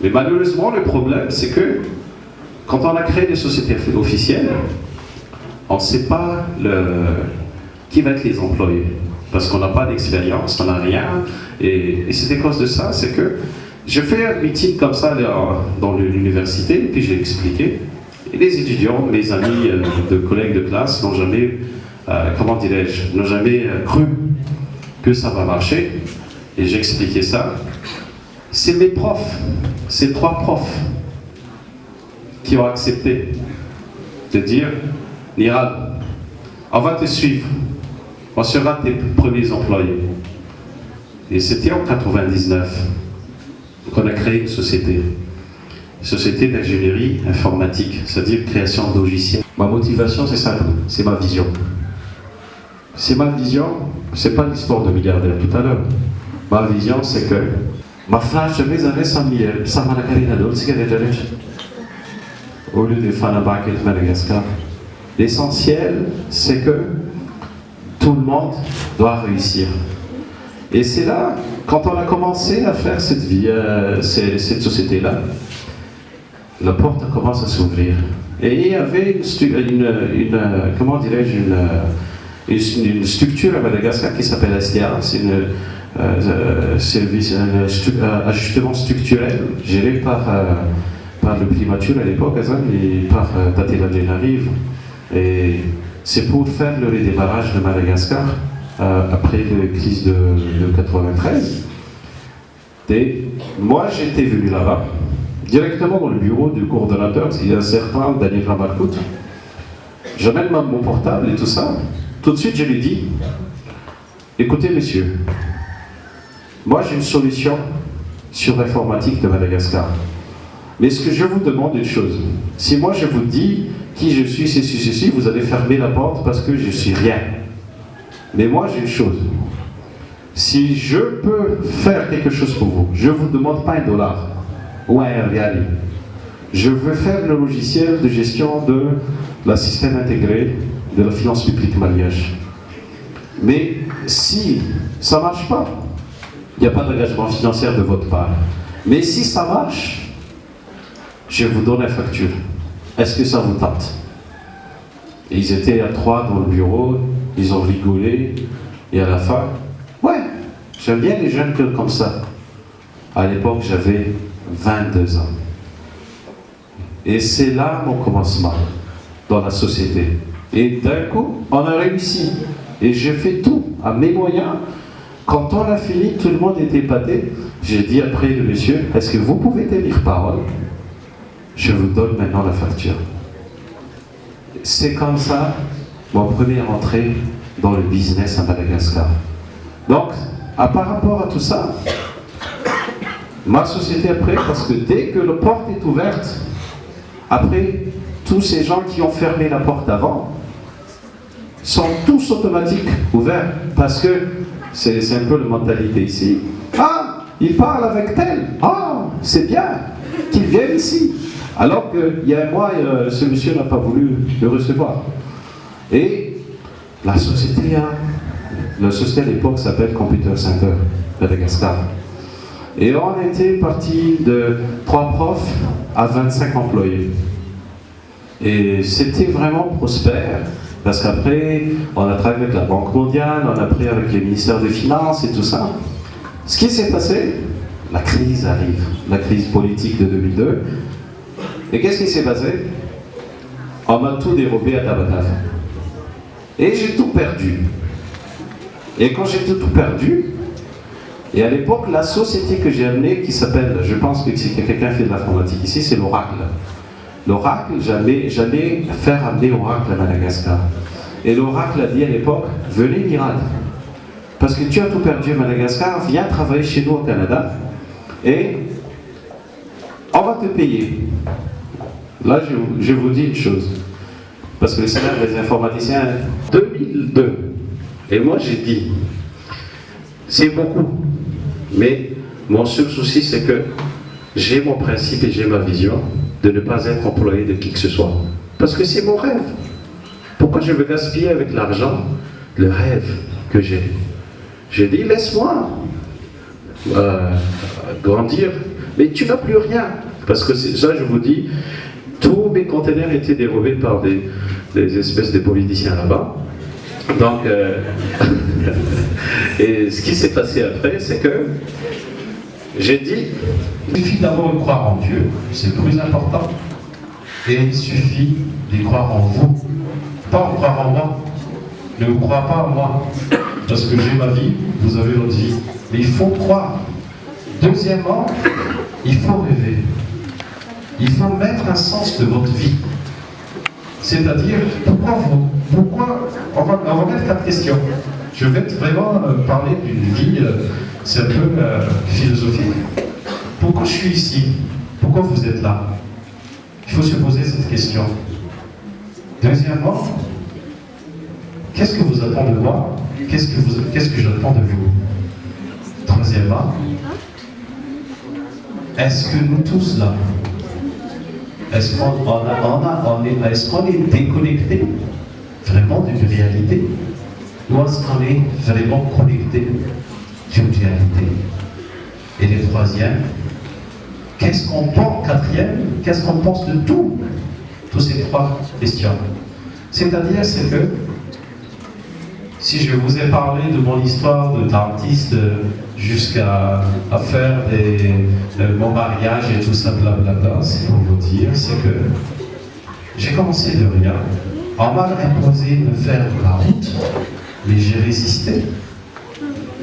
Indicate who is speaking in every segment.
Speaker 1: Mais malheureusement, le problème, c'est que quand on a créé des sociétés officielles, on ne sait pas qui va être les employés. Parce qu'on n'a pas d'expérience, on n'a rien. Et c'est à cause de ça, c'est que je fais un meeting comme ça dans l'université, et puis j'ai expliqué. Et les étudiants, mes amis, de collègues de classe, n'ont jamais, n'ont jamais cru que ça va marcher. Et j'ai expliqué ça. C'est mes profs, c'est 3 profs qui ont accepté de dire « Nirad, on va te suivre, on sera tes premiers employés. » Et c'était en 99 qu'on a créé une société d'ingénierie informatique, c'est-à-dire création de logiciels. Ma motivation, c'est simple, c'est ma vision. C'est ma vision, c'est pas l'histoire de milliardaire tout à l'heure. Ma vision, c'est que ma flash de mes années 100 000, ça m'a au lieu de Fanabac et de Madagascar. L'essentiel, c'est que tout le monde doit réussir. Et c'est là, quand on a commencé à faire cette vie, cette société-là, la porte commence à s'ouvrir. Et il y avait comment dirais-je, une structure à Madagascar qui s'appelle STA, c'est un ajustement structurel géré par le primature à l'époque, et par Tatela Djenariv. Et c'est pour faire le redémarrage de Madagascar après la crise de 93. Et moi, j'étais venu là-bas, directement dans le bureau du coordonnateur, il y a un certain Daniel Ramalkout. J'amène mon portable et tout ça. Tout de suite, je lui dis, écoutez, messieurs, moi j'ai une solution sur l'informatique de Madagascar. Mais ce que je vous demande une chose, si moi je vous dis qui je suis, ceci, vous allez fermer la porte parce que je suis rien. Mais moi j'ai une chose, si je peux faire quelque chose pour vous, je ne vous demande pas $1 ou un rial. Je veux faire le logiciel de gestion de la système intégré de la finance publique malgache. Mais si ça ne marche pas, il n'y a pas d'engagement financier de votre part. Mais si ça marche, je vous donne la facture. Est-ce que ça vous tente? Et ils étaient à 3 dans le bureau, ils ont rigolé, et à la fin, ouais, j'aime bien les jeunes comme ça. À l'époque, j'avais 22 ans. Et c'est là mon commencement dans la société. Et d'un coup, on a réussi. Et j'ai fait tout à mes moyens. Quand on a fini, tout le monde était épaté. J'ai dit après le monsieur, est-ce que vous pouvez tenir parole? Je vous donne maintenant la facture. C'est comme ça mon première entrée dans le business à Madagascar. Donc, par rapport à tout ça, ma société après, parce que dès que la porte est ouverte, après, tous ces gens qui ont fermé la porte avant sont tous automatiques ouverts, parce que c'est un peu la mentalité ici. Ah, il parle avec tel. Ah, c'est bien qu'il vienne ici. Alors qu'il y a un mois, ce monsieur n'a pas voulu le recevoir. Et la société à l'époque s'appelle Computer Center Madagascar. Et on était parti de 3 profs à 25 employés. Et c'était vraiment prospère, parce qu'après, on a travaillé avec la Banque mondiale, on a travaillé avec les ministères des Finances et tout ça. Ce qui s'est passé, la crise arrive, la crise politique de 2002. Et qu'est-ce qui s'est passé? On m'a tout dérobé à Tabata. Et j'ai tout perdu. Et quand j'ai tout perdu, et à l'époque, la société que j'ai amenée, qui s'appelle, je pense que si quelqu'un fait de l'informatique ici, c'est l'Oracle. L'Oracle, j'allais faire amener Oracle à Madagascar. Et l'Oracle a dit à l'époque, venez Nirad, parce que tu as tout perdu à Madagascar, viens travailler chez nous au Canada, et on va te payer. Là, je vous dis une chose, parce que le salaire des informaticiens, 2002. Et moi, j'ai dit, c'est beaucoup, mais mon seul souci, c'est que j'ai mon principe et j'ai ma vision de ne pas être employé de qui que ce soit. Parce que c'est mon rêve. Pourquoi je veux gaspiller avec l'argent le rêve que j'ai? J'ai dit, laisse-moi grandir Mais tu n'as plus rien. Parce que ça, je vous dis, tous mes conteneurs étaient dérobés par des espèces de politiciens là-bas. Donc, et ce qui s'est passé après, c'est que j'ai dit,
Speaker 2: il suffit d'abord de croire en Dieu, c'est le plus important. Et il suffit de croire en vous. Pas en croire en moi. Ne vous croyez pas en moi. Parce que j'ai ma vie, vous avez votre vie. Mais il faut croire. Deuxièmement, il faut rêver. Il faut mettre un sens de votre vie. C'est-à-dire, pourquoi on va mettre 4 questions. Je vais vraiment parler d'une vie, c'est un peu philosophique. Pourquoi je suis ici? Pourquoi vous êtes là? Il faut se poser cette question. Deuxièmement, qu'est-ce que vous attendez de moi? Qu'est-ce que j'attends de vous? Troisièmement, est-ce que nous tous là, est-ce qu'on est déconnecté vraiment d'une réalité? Ou est-ce qu'on est vraiment connecté d'une réalité? Et le troisième, qu'est-ce qu'on pense? Quatrième, qu'est-ce qu'on pense de tous ces 3 questions? C'est-à-dire, c'est que si je vous ai parlé de mon histoire d'artiste jusqu'à faire mon mariage et tout ça, blablabla, c'est pour vous dire, c'est que j'ai commencé de rien. On m'a imposé de faire la route, mais j'ai résisté.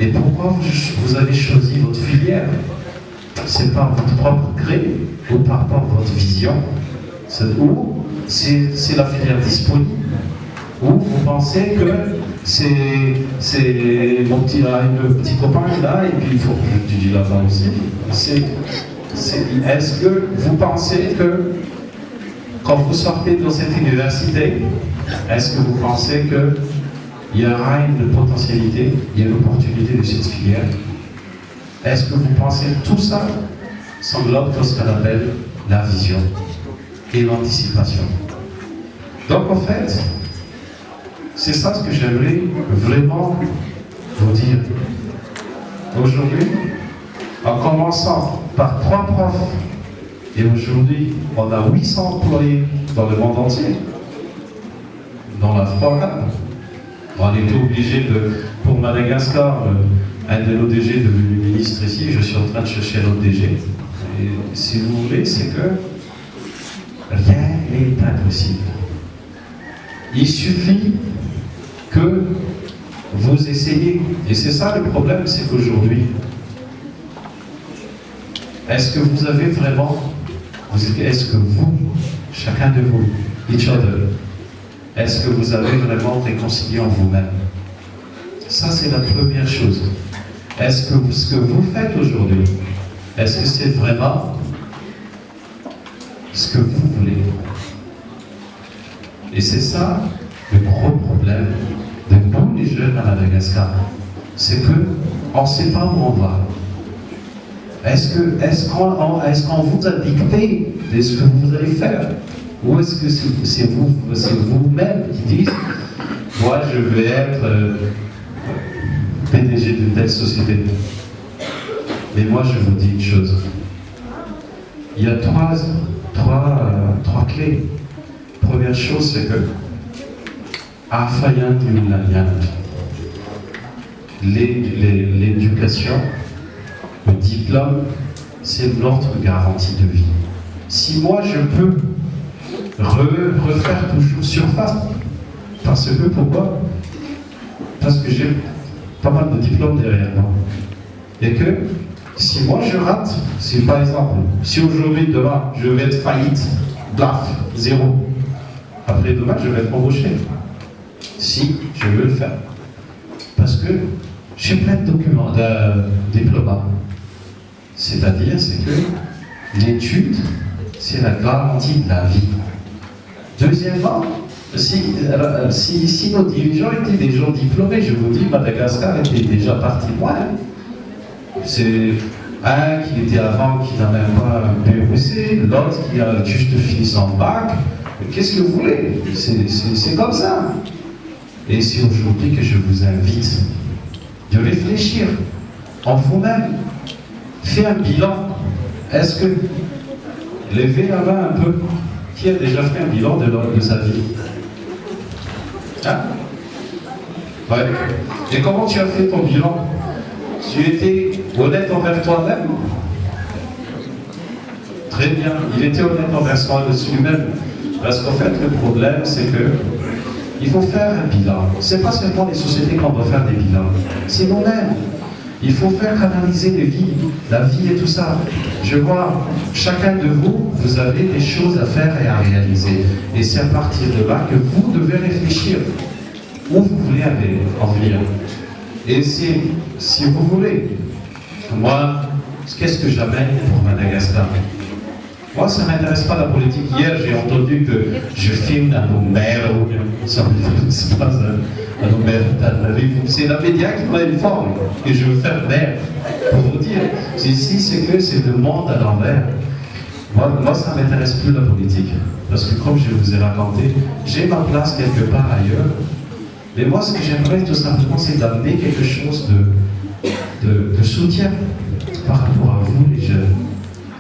Speaker 2: Et pourquoi vous avez choisi votre filière? C'est par votre propre gré ou par rapport à votre vision? Ou c'est la filière disponible? Ou vous pensez que c'est mon petit copain là, et puis il faut que j'étudie là-bas aussi. Est-ce que vous pensez que quand vous sortez de cette université, est-ce que vous pensez qu'il y aura une potentialité, il y a une opportunité de cette filière? Est-ce que vous pensez que tout ça s'englobe dans ce qu'on appelle la vision et l'anticipation? Donc en fait, c'est ça ce que j'aimerais vraiment vous dire. Aujourd'hui, en commençant par 3 profs, et aujourd'hui, on a 800 employés dans le monde entier, dans la programme. On était obligé pour Madagascar, un de nos DG est devenu ministre ici, je suis en train de chercher un autre DG. Et si vous voulez, c'est que rien n'est impossible. Il suffit que vous essayez. Et c'est ça le problème, c'est qu'aujourd'hui, est-ce que vous avez vraiment, est-ce que vous, chacun de vous, each other, est-ce que vous avez vraiment réconcilié en vous-même? Ça, c'est la première chose. Est-ce que ce que vous faites aujourd'hui, est-ce que c'est vraiment ce que vous voulez? Et c'est ça le gros problème de nous, les jeunes à Madagascar. C'est qu'on ne sait pas où on va. Est-ce qu'on vous a dicté de ce que vous allez faire? Ou est-ce que c'est vous-même qui dites, moi je vais être PDG d'une telle société? Mais moi je vous dis une chose. Il y a trois clés. Première chose, c'est que l'éducation, le diplôme, c'est notre garantie de vie. Si moi je peux refaire toujours surface, parce que pourquoi? Parce que j'ai pas mal de diplômes derrière moi. Et que si moi je rate, si par exemple, si aujourd'hui, demain, je vais être faillite, blaf, 0. Après demain, je vais être embauché. Si je veux le faire. Parce que j'ai plein de documents, de diplômes. C'est-à-dire, c'est que l'étude, c'est la garantie de la vie. Deuxièmement, si nos dirigeants étaient des gens diplômés, je vous dis, Madagascar était déjà parti loin. C'est un qui était avant, qui n'a même pas un BEC, l'autre qui a juste fini son bac. Qu'est-ce que vous voulez? C'est comme ça. Et c'est aujourd'hui que je vous invite de réfléchir en vous-même. Faites un bilan Est-ce que, levez la main un peu, qui a déjà fait un bilan de sa vie? Hein? Ouais. Et comment tu as fait ton bilan? Tu étais honnête envers toi-même? Très bien, il était honnête envers lui-même. Parce qu'en fait, le problème, c'est que il faut faire un bilan. Ce n'est pas seulement les sociétés qu'on doit faire des bilans, c'est nous-mêmes. Il faut faire analyser la vie et tout ça. Je vois, chacun de vous, vous avez des choses à faire et à réaliser. Et c'est à partir de là que vous devez réfléchir où vous voulez en venir. Et si vous voulez, moi, qu'est-ce que j'amène pour Madagascar? Moi, ça ne m'intéresse pas la politique. Hier, j'ai entendu que je filme un maire, c'est pas un maire, c'est la média qui m'a informé que je veux faire maire. Pour vous dire, ici, c'est le monde à l'envers. Moi, ça ne m'intéresse plus la politique. Parce que comme je vous ai raconté, j'ai ma place quelque part ailleurs. Mais moi, ce que j'aimerais tout simplement, c'est d'amener quelque chose de soutien par rapport à vous, les jeunes.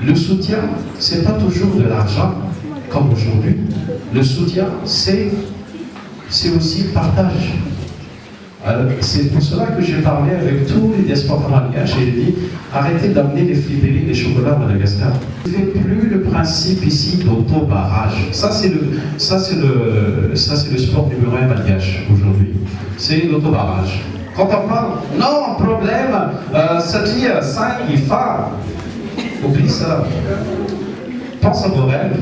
Speaker 2: Le soutien, ce n'est pas toujours de l'argent, comme aujourd'hui. Le soutien, c'est aussi le partage. C'est pour cela que j'ai parlé avec tous les diasporas malgaches et j'ai dit, arrêtez d'amener les flibellis, les chocolats à Madagascar. Ne fait plus le principe ici d'auto-barrage. Ça, c'est le sport numéro 1 malgache aujourd'hui. C'est l'auto-barrage. Quand on parle, non, problème, cette fille, 5, il fait. Oublie ça. Pense à vos rêves.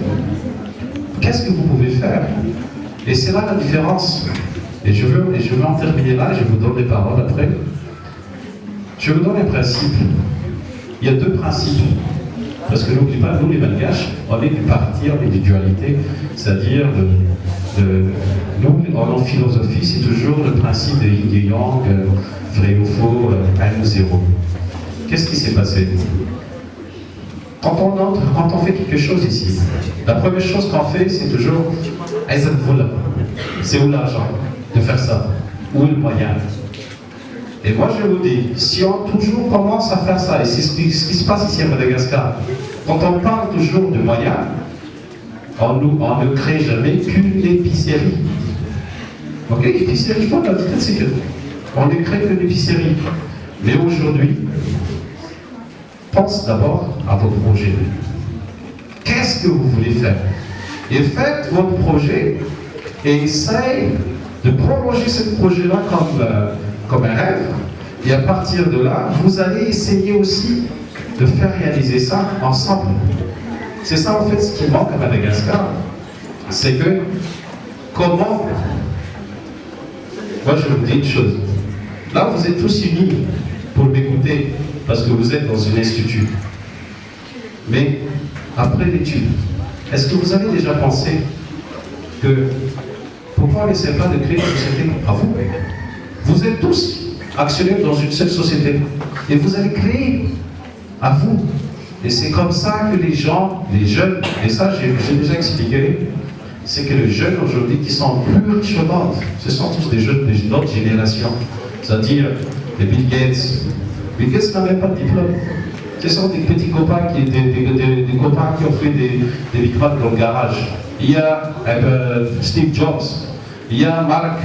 Speaker 2: Qu'est-ce que vous pouvez faire? Et c'est là la différence. Et je veux en terminer là, je vous donne les paroles après. Je vous donne un principe. Il y a deux principes. Parce que n'oublie pas, nous les Malgaches, on est du parti, on est du dualité. C'est-à-dire, nous, en philosophie, c'est toujours le principe de yin et yang, vrai ou faux, 1 ou 0. Qu'est-ce qui s'est passé? Quand on fait quelque chose ici, la première chose qu'on fait, c'est toujours c'est où l'argent de faire ça? Où est le moyen? Et moi je vous dis, si on toujours commence à faire ça, et c'est ce qui se passe ici à Madagascar, quand on parle toujours de moyens, on ne crée jamais qu'une épicerie. Ok, épicerie, il faut la vitesse, c'est que on ne crée qu'une épicerie. Mais aujourd'hui, pense d'abord à votre projet. Qu'est-ce que vous voulez faire? Et faites votre projet et essayez de prolonger ce projet-là comme un rêve. Et à partir de là, vous allez essayer aussi de faire réaliser ça ensemble. C'est ça en fait ce qui manque à Madagascar. C'est que comment... Moi je vous dis une chose. Là vous êtes tous unis pour m'écouter. Parce que vous êtes dans un institut. Mais après l'étude, est-ce que vous avez déjà pensé que pourquoi on n'essaie pas de créer une société à vous? Vous êtes tous actionnaires dans une seule société et vous allez créer à vous. Et c'est comme ça que les gens, les jeunes, et ça j'ai déjà expliqué, c'est que les jeunes aujourd'hui qui sont plus riches au monde, ce sont tous des jeunes de notre génération, c'est-à-dire les Bill Gates. Bill Gates n'avait pas de diplôme. Ce sont des petits copains des copains qui ont fait des micros dans le garage. Il y a Steve Jobs, il y a Mark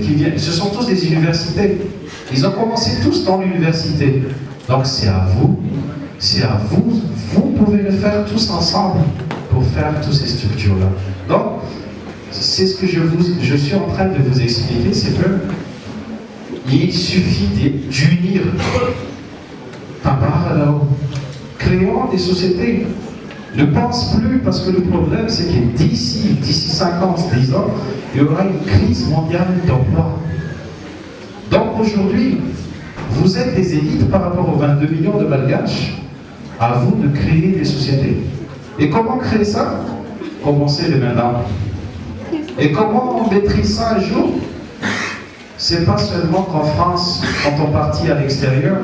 Speaker 2: qui vient. Ce sont tous des universités. Ils ont commencé tous dans l'université. Donc c'est à vous. Vous pouvez le faire tous ensemble pour faire toutes ces structures-là. Donc, c'est ce que je suis en train de vous expliquer, c'est que il suffit d'unir créons des sociétés. Ne pense plus, parce que le problème c'est que d'ici 50, 10 ans, il y aura une crise mondiale d'emploi. Donc aujourd'hui, vous êtes des élites par rapport aux 22 millions de Malgaches. À vous de créer des sociétés. Et comment créer ça? Commencez dès maintenant. Et comment on maîtrise ça un jour? C'est pas seulement qu'en France, quand on partit à l'extérieur,